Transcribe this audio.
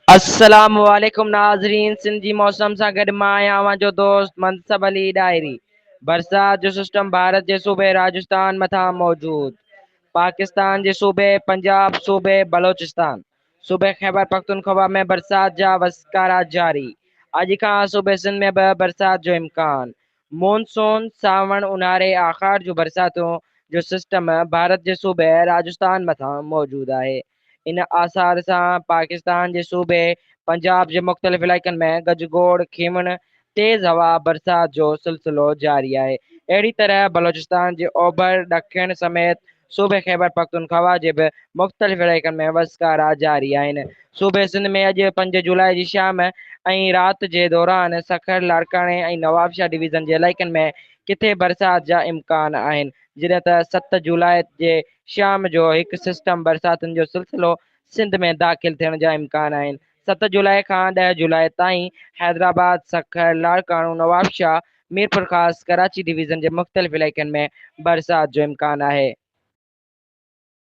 अस्सलाम वालेकुम नाज़रीन। सिंध जी मौसम सां गॾु मां आहियां जो दोस्त मनसब अली डायरी। बरसात जो सिस्टम भारत जे सूबे राजस्थान मथां मौजूद, पाकिस्तान जे सूबे पंजाब, सूबे बलोचिस्तान, सूबे खैबर पख्तूनख्वा में बरसात जा वस्कारा जारी। अॼु खां सूबे सिंध में बि बरसात जो इम्कान। मॉनसून सावण ऊन्हारे आख़िर जूं बरसातूं जो सिस्टम भारत जे सूबे राजस्थान मथां मौजूद आहे। इन आसार सां पाकिस्तान जे सूबे पंजाब जे मुख़्तलिफ़ इलाइक़नि में गजगोड़ खीमण तेज़ हवा बरसात जो सिलसिलो जारी आहे। अहिड़ी तरह बलोचिस्तान जे ओभर ॾखिण समेत सूबे खैबर पख्तूनख्वा जे बि मुख़्तलिफ़ इलाइक़नि में वस्कारा जारी आहिनि। सूबे सिंध में अॼु 5 जुलाई जी शाम ऐं राति जे दौरान सखर, लाड़काणे ऐं नवाबशाह डिवीज़न जे इलाइक़नि में किथे बरसात जा इम्कान आहिनि, जॾहिं त 7 जुलाई जे शाम जो हिकु सिस्टम बरसातुनि जो सिलसिलो सिंध में दाख़िल थियण जा इम्कान आहिनि। 7 जुलाई खां 10 जुलाई ताईं हैदराबाद, सखर, लाड़काणो, नवाबशाह, मीरपुर ख़ास, कराची डिवीज़न जे मुख़्तलिफ़ इलाइक़नि में बरसात जो इम्कान आहे।